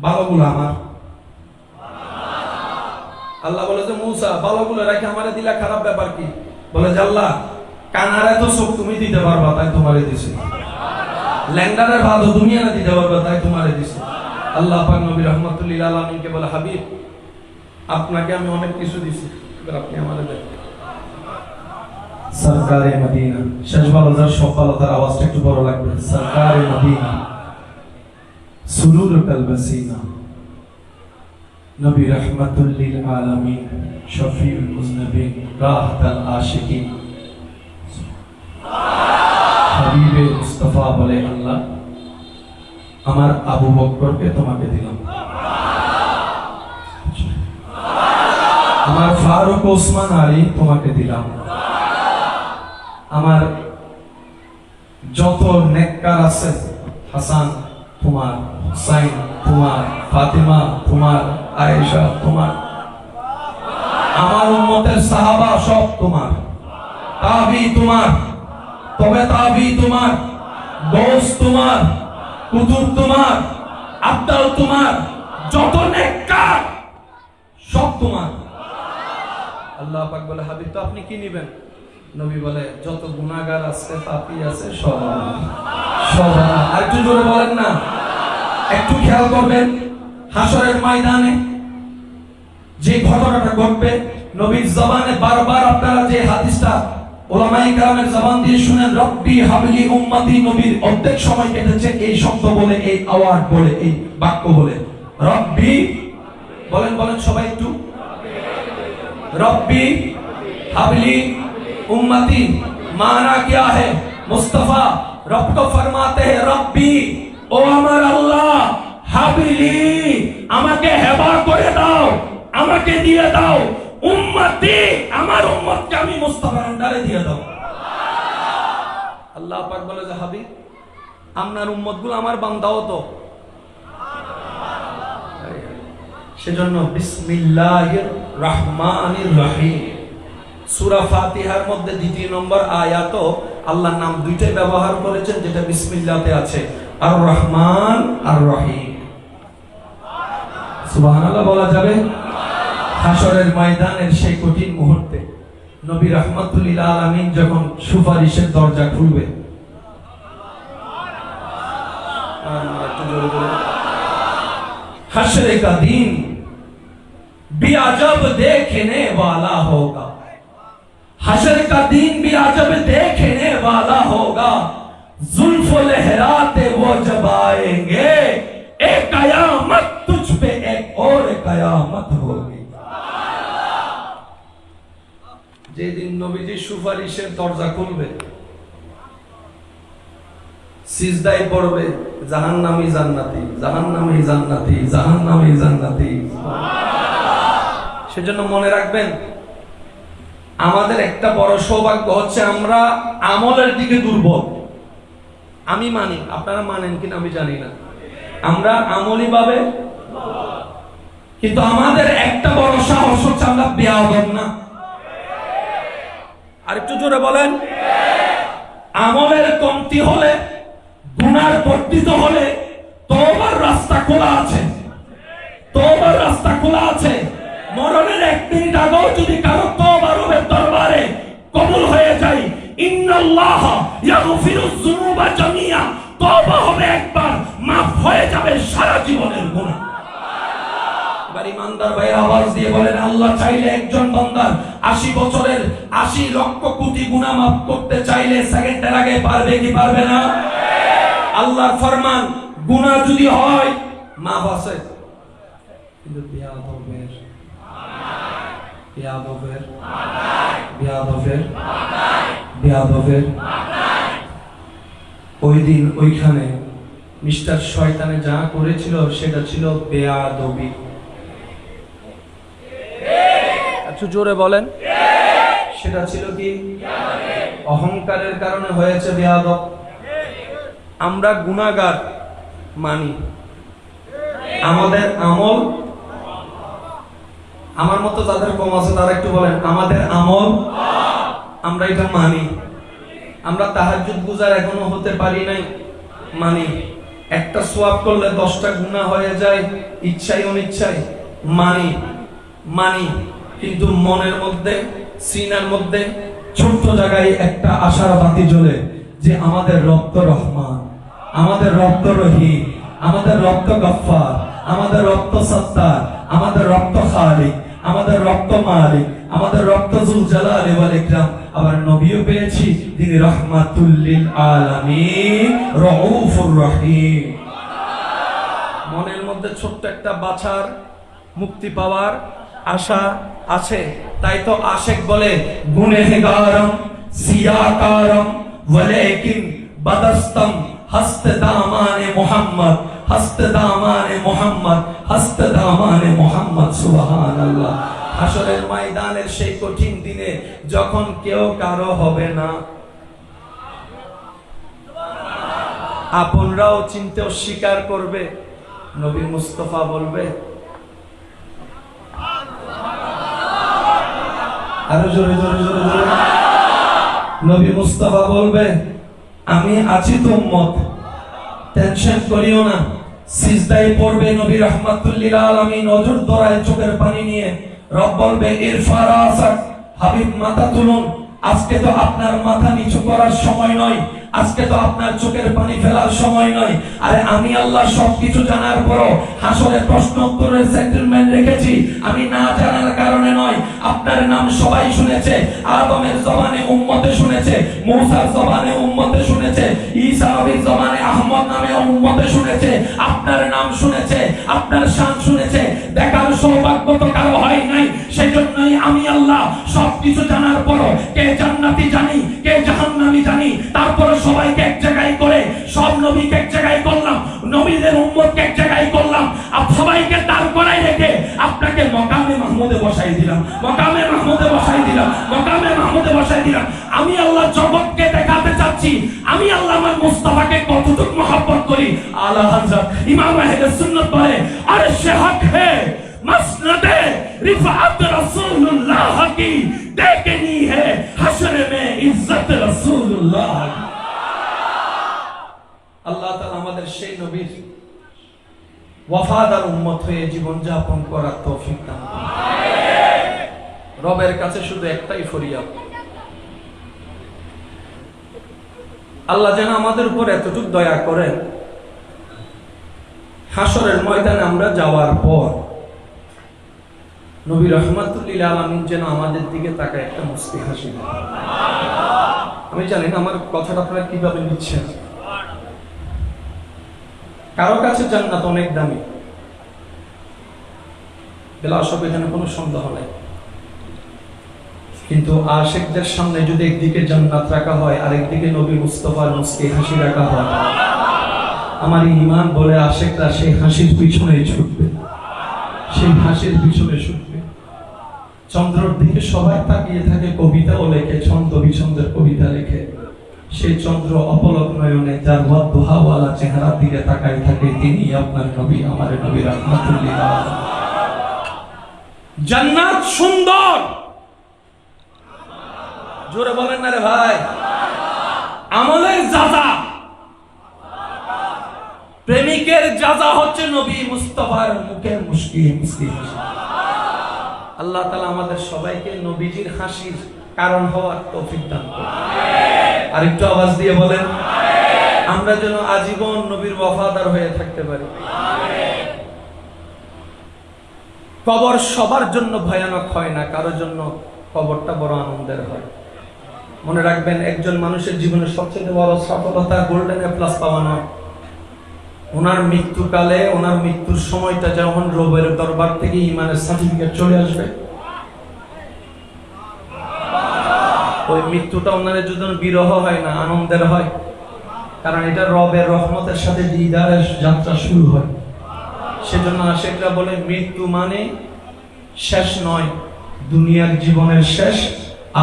ভালোগুলো আমার। আল্লাহ বলে যে মুসা ভালোগুলো রেখে আমারে দিলা, খারাপ ব্যাপার কি? বলে যে আল্লাহ কানারে তো সব তুমি দিতে পারবা তাই তোমারে দিছি, ল্যাংড়ারে ভালো দুনিয়া দিতে পারবা তাই তোমারে দিছি। আল্লাহ পাক নবী রাহমাতুল লিল আলামিনকে বলে হাবিব আপনাকে আমি অনেক কিছু দিছি, এবার আপনি আমারে দেন। সরকারে মদিনা, শেষ বালাজার সব বালাজার আওয়াজটা একটু বড় লাগবে। সরকারে মদিনা সুরুর কালবাসিনা, নবী রাহমাতুল লিল আলামিন, শফিউল মুজনবিন, রাহতাল আশিকিন, হাবিবে মুস্তাফা বলে আল্লাহ আমার আবু বকরকে তোমাকে দিলাম, আমার ফারুক ওসমান আলী তোমাকে দিলাম, আমার যত নেককার আছে হাসান তোমার, হুসাইন তোমার, ফাতিমা তোমার, আয়েশা তোমার, আমার উম্মতের সাহাবা সব তোমার, তাবি তোমার, তবে তাবি তোমার, গৌস তোমার, কুতুব তোমার, আব্দাল তোমার, যত নেককার সব তোমার। আল্লাহ পাক বলে হাবিব তো আপনি কি নেবেন? নবী বলে যত গুনাহগার আছে পাপী আছে সব আমার, সব আমার। আর একটু জোরে বলেন না একটু খেয়াল করবেন, হাসরের ময়দানে যে ঘটনাটা ঘটবে, নবীর জবানে বারবার আপনারা যে হাদিসটা ওলামায়ে কেরামের জবান দিয়ে শুনেন, রব্বি হাবলি উম্মতি, নবীর অর্ধেক সময় কেটেছে এই শব্দ বলে, এই আওয়ার্ড বলে, এই বাক্য বলে, রব্বি বলেন বলেন সবাই একটু, रब्बी हबली उम्मती। माना क्या है? मुस्तफा रब को फरमाते हैं रब्बी, ओ अमर अल्लाह, हाबिली আমাকে হেবা করে দাও, আমাকে দিয়ে দাও, উম্মতি আমার উম্মতকে আমি মুস্তাফার আন্ডারে দিয়ে দাও। আল্লাহ পাক বলে যে হাবিব, আপনার উম্মতগুলো আমার বান্দাও তো। সেজন্য বিসমিল্লাহির রহমানির রহিম, সূরা ফাতিহার মধ্যে দ্বিতীয় নম্বর আয়াত আল্লাহর নাম দুইটাই ব্যবহার করেছেন, যেটা বিসমিল্লাহতে আছে, আর রহমান আর রহিম। সুবহানাল্লাহ বলা যাবে? হাসরের ময়দানের সেই কঠিন মুহূর্তে নবী রাহমাতুল লিল আলামিন যখন সুপারিশের দরজা খুলবে, हश्र का दिन भी अजब देखने वाला होगा, हश्र का दिन भी अजब देखने वाला होगा, जुल्फ लहराते वो जब आएंगे, एक कयामत तुझ पे एक और कयामत होगी। যেদিন নবীজি সুপারিশের দরজা খুলবে, সিজদায় পড়বে জাহান্নামী জান্নাতি, জাহান্নামী জান্নাতি, জাহান্নামী জান্নাতি। সেজন্য মনে রাখবেন, আমাদের একটা বড় সৌভাগ্য হচ্ছে আমরা আমলের দিকে দুর্বল। আমি মানি, আপনারা মানেন কিনা আমি জানি না, আমরা আমলি ভাবে, কিন্তু আমাদের একটা বড় সাহস হচ্ছে আমরা বেয়াদব না। আর একটু জোরে বলেন। আমলের কমতি হলে, গুনার বর্ধিত হলে তওবার রাস্তা খোলা আছে, তওবার রাস্তা খোলা আছে। মরণের এক মিনিট আগেও যদি কারো তওবা রবের দরবারে কবুল হয়ে যায়, ইন্নাল্লাহ ইয়াগফিরুয যুনুবা জামিয়া, তওবা হবে একবার, মাফ হয়ে যাবে সারা জীবনের গুনাহ। এবার ইমানদার ভাই আওয়াজ দিয়ে বলেন, আল্লাহ চাইলে একজন বান্দার 80 বছরের 80 লক্ষ কোটি গুনাহ মাফ করতে চাইলে সেকেন্ডের আগে পারবে কি পারবে না? আল্লাহর ফরমান, গুনাহ যদি হয় মাফ আছে, কিন্তু বিয়াদবের ওই দিন ওইখানে মিস্টার শয়তানে যা করেছিল সেটা ছিল বেয়াদবি। একটু জোরে বলেন, সেটা ছিল কি? অহংকারের কারণে হয়েছে বেয়াদব। আমরা গুনাহগার মানি, আমাদের আমল, আমার মতো যাদের কম আছে তারা একটু বলেন, আমাদের আমল, আমরা এটা মানি। আমরা তাহাজ্জুদ গুজার এখনো হতে পারি নাই, মানি। একটা সওয়াব করলে 10টা গুনাহ হয়ে যায় ইচ্ছায় অনিচ্ছায়, মানি মানি। কিন্তু মনের মধ্যে, সিনার মধ্যে ছোট্ট জায়গায় একটা আশার বাতি জ্বলে যে আমাদের রব তো রহমান, আমাদের রব তো রহিম, আমাদের রব তো গফফার, আমাদের রব তো সত্তার, আমাদের রব তো খালিক, আমাদের রব তো মালিক, আমাদের রব তো যুল জালালি ওয়াল ইকরাম। আবার নবীও পেয়েছি যিনি রাহমাতুল লিল আলামিন, রাউফুর রহিম। মনের মধ্যে ছোট্ট একটা বাছার মুক্তি পাওয়ার আশা আছে, তাই তো আশিক বলে, গুনেহগারম সিয়াকারম ওয়ালাকিন বাদাস্তম হস্তে দামানে মুহাম্মদ, হস্তে দামানে মুহাম্মদ, হস্তে দামানে মুহাম্মদ। সুবহানাল্লাহ। হাসরের ময়দানের সেই কঠিন দিনে যখন কেউ কারো হবে না, আপনরাও চিনতে অস্বীকার করবে, নবী মুস্তাফা বলবে, আরো জোরে জোরে জোরে জোরে, নবী মুস্তাফা বলবে, আমি আছি তো উম্মত, টেনশন করিও না। সিজদায় পড়বে নবী রাহমাতুল লিল আলামিন, অজর দরায় চোখের পানি নিয়ে। রব বলবে, ইরফা রাসাক, হাবিব মাথা তুলুন, আজকে তো আপনার মাথা নিচু করার সময় নয়, আজকে তো আপনার চোখের পানি ফেলার সময় নয়। আরে আমি আল্লাহ সবকিছু জানার পরও হাসরে প্রশ্ন উত্তরের সেটেলমেন্ট রেখেছি। আমি না জানার কারণে নয়। আপনার নাম সবাই শুনেছে, আদমের জবানে উম্মতে শুনেছে, মূসার জবানে উম্মতে শুনেছে, ঈসা নবীর জবানে আহমদ নামে উম্মতে শুনেছে। আপনার নাম শুনেছে, আপনার শান শুনেছে, দেখার সৌভাগ্য তো কারো হয় নাই। সেজন্যই আমি আল্লাহ সবকিছু জানার পরও কে জান্নাতি জানি, কে জাহান্নামী জানি, তারপরে সবাইকে এক জায়গায় করে, সব নবীকে এক জায়গায় করলাম, নবীদের উম্মতকে এক জায়গায় করলাম, আর সবাইকে দাঁড় করাই রেখে আপনাকে মকামে মাহমুদে বসাই দিলাম, মকামে মাহমুদে বসাই দিলাম, মকামে মাহমুদে বসাই দিলাম। আমি আল্লাহ জগৎকে দেখাতে চাচ্ছি আমি আল্লাহ আমার মুস্তাফাকে কতটুকু মহব্বত করি। আলা হযরত ইমাম আহলে সুন্নাত বলে, আরে সে হক হে मसनदे रिफात रसूलुल्लाह की देखनी है हशर में इज्जत रसूलुल्लाह। আল্লাহ তাআলা আমাদের সেই নবীর ওয়াফাদার উম্মত হয়ে জীবন যাপন করার তৌফিক দান করুন। রবের কাছে শুধু একটাই ফরিয়াদ, আল্লাহ যেন আমাদের উপর এতটুকু দয়া করেন, হাসরের ময়দানে আমরা যাওয়ার পর নবী রাহমাতুল লিল আলামিন যেন আমাদের দিকে তাকায় একটা মুস্কি হাসি দেন। আমি জানি না আমার কথাটা আপনারা কিভাবে নিচ্ছেন। কারো কাছে জান্নাত অনেক দামি, বিলাসবে যেন কোনো সন্দেহ নাই, কিন্তু আশিকদের সামনে যদি একদিকে জান্নাত রাখা হয় আর একদিকে নবী মুস্তাফার মুস্কি হাসি রাখা হয়, আমার ঈমান বলে আশিকরা সেই হাসির পিছনেই ছুটবে, সেই হাসির পিছনে ছুটবে। চন্দ্রের দিকে সবাই তাকিয়ে থাকে, কবিতাও লেখে, ছন্দ বিছন্দের কবিতা লেখে। সেই চন্দ্র অপলক নয়নে যার ওয়াদুহাওয়ালা চেহারার দিকে তাকাই থাকে, তিনি আপনার নবী, আমার নবী রাহমাতুল লিল আলামিন। জান্নাত সুন্দর, জোরে বলেন না রে ভাই। আমলের যাজা, প্রেমিকের যাজা হচ্ছে নবী মুস্তাফার মুখের মুস্কি মুস্কি হাসি। আল্লাহ তাআলা আমাদের সবাইকে নবীজির হাসির কারণ হওয়ার তৌফিক দান করুন। আরেকটু আওয়াজ দিয়ে বলেন, আমরা যেন আজীবন নবীর ওয়াফাদার হয়ে থাকতে পারি। কবর সবার জন্য ভয়ানক হয় না, কারোর জন্য কবরটা বড় আনন্দের হয়। মনে রাখবেন, একজন মানুষের জীবনের সবচেয়ে বড় সফলতা গোল্ডেন এ প্লাস পাওয়া নয়। ওনার মৃত্যুকালে, ওনার মৃত্যুর সময়টা যখন রবের দরবার থেকে ঈমানের সার্টিফিকেট চলে আসবে, ওই মৃত্যুটা ওনার জন্য বিরহ হয় না, আনন্দের হয়। কারণ এটা রবের রহমতের সাথে দিদারের যাত্রা শুরু হয়। সেজন্য আশিকরা বলে, মৃত্যু মানে শেষ নয়, দুনিয়ার জীবনের শেষ,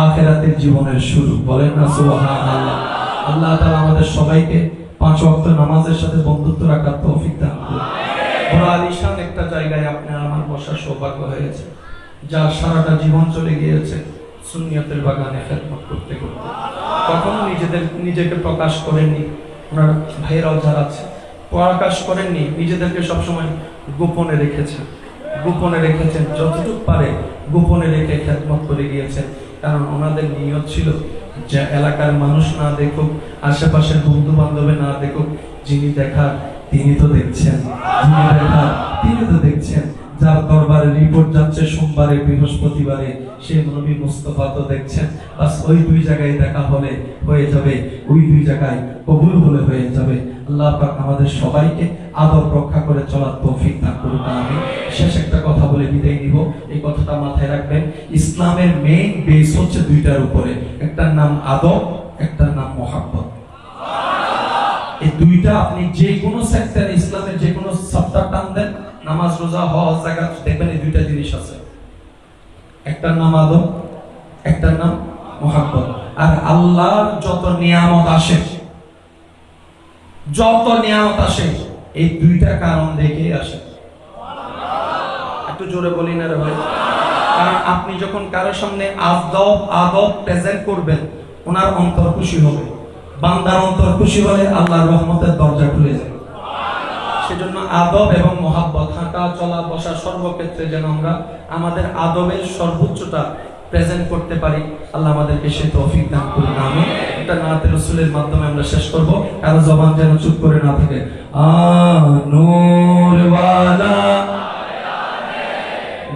আখিরাতের জীবনের শুরু। বলেন না সুবহানাল্লাহ। আল্লাহ তাআলা আমাদের সবাইকে 5 ওয়াক্ত নামাজের সাথে বন্ধুত্ব রাখার তৌফিক দান করুন। বড় আলিশান একটা জায়গায় আপনার আমার বসার সৌভাগ্য হয়েছে, যার সারাটা জীবন চলে গিয়েছে সুন্নিয়তের বাগানে খেদমত করতে করতে। কখনো নিজেকে প্রকাশ করেননি, ওনার ভাইরাও যারা আছে প্রকাশ করেননি, নিজেদেরকে সবসময় গোপনে রেখেছেন, গোপনে রেখেছেন, যতটুকু পারে গোপনে রেখে খেদমত করে গিয়েছেন। কারণ ওনাদের নিয়ত ছিল যে এলাকার মানুষ না দেখুক, আশেপাশের বন্ধু বান্ধবে না দেখুক, যিনি দেখার তিনি তো দেখছেন, যিনি দেখার তিনি তো দেখছেন। যার দরবারে রিপোর্ট যাচ্ছে সোমবারে বৃহস্পতিবারে, সে নবী মুস্তাফা তো দেখছেন। বাস ওই 2 জায়গায় দেখা হলে হয়ে যাবে, ওই 2 জায়গায় কবুল হলে হয়ে যাবে। আল্লাহ পাক আমাদের সবাইকে আদব রক্ষা করে চলার তৌফিক দান করুন। আমি শেষ একটা কথা বলে বিদায় নিব, এই কথাটা মাথায় রাখবেন। ইসলামের মেইন বেস হচ্ছে 2টার উপরে, একটার নাম আদব, একটার নাম মহাব্বত। এই 2টা আপনি যে কোনো সেক্টরে ইসলামের যে কোনো সাবজেক্ট টান দেন, নামাজ রোজা হজ যাকাত, দেখবেন এই 2টা জিনিস আছে। একটার নাম আদব, একটার নাম মহাব্বত। আর আল্লাহর যত নিয়ামত আসে, যত নিয়ামত আসে, এই 2টা কারণ দেখে আসে। একটু জোরে বলি না রে ভাই। কারণ আপনি যখন কারোর সামনে আদব প্রেজেন্ট করবেন, ওনার অন্তর খুশি হবে। বান্দার অন্তর খুশি হলে আল্লাহর রহমতের দরজা খুলে যায়। সেজন্য আদব এবং মহাব্বত, হাঁটা চলা বসা সর্বক্ষেত্রে যেন আমরা আমাদের আদবের সর্বোচ্চটা প্রেজেন্ট করতে পারি, আল্লাহ আমাদেরকে সে তৌফিক দান করুন, আমিন। এটা নাতে রাসূলের মাধ্যমে আমরা শেষ করব, কারো জবান যেন চুপ করে না থাকে। নূর ওয়ালা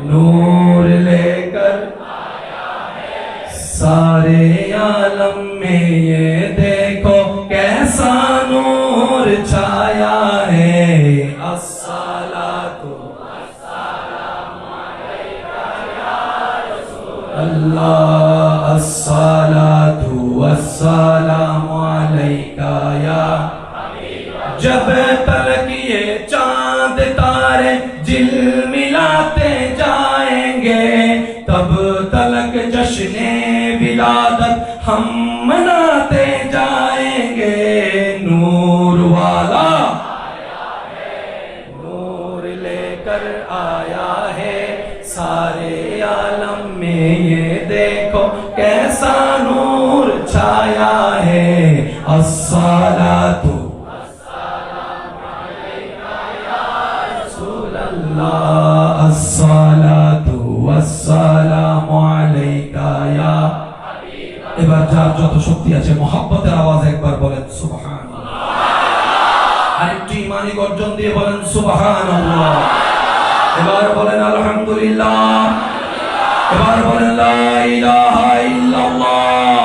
नूर लेकर सारे आलम में ये देखो कैसा नूर छाया है। अस्सलातु अल्लाह अस्सलातु वस्सलामु अलैका या जब तलक ये चांद तारे झिलमिलाते जाएंगे, तब तलक जश्ने विलादत हम मनाते जाएंगे। नूर वाला नूर लेकर आया है सारे आलम में, ये देखो कैसा नूर छाया है। अस्सलातु अस्सलातु वस्सलामु अलैका या। এবার যার যত শক্তি আছে মহব্বতের আওয়াজ একবার বলেন সুবহানাল্লাহ, আরেকটু ঈমানি গর্জন দিয়ে বলেন সুবহানাল্লাহ। এবার বলেন আলহামদুলিল্লাহ, এবার বলেন লা ইলাহা ইল্লাল্লাহ,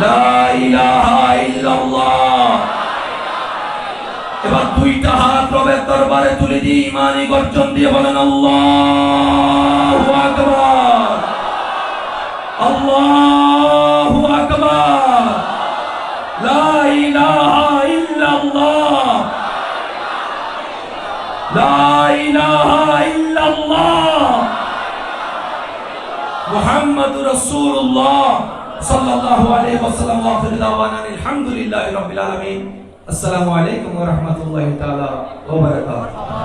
লা ইলাহা ইল্লাল্লাহ। এবার দুইটা হাত রবের দরবারে তুলে দিয়ে ঈমানি গর্জন দিয়ে বলেন আল্লাহু আকবার, আল্লাহু আকবার, লা ইলাহা ইল্লাল্লাহ, লা ইলাহা ইল্লাল্লাহ, মুহাম্মাদুর রাসূলুল্লাহ সাল্লাল্লাহু আলাইহি ওয়াসাল্লাম। ওয়া আখিরু দাওয়ানা আলহামদুলিল্লাহি রাব্বিল আলামিন। আসসালামু আলাইকুম ওয়া রাহমাতুল্লাহি তাআলা ওয়া বারাকাতুহু।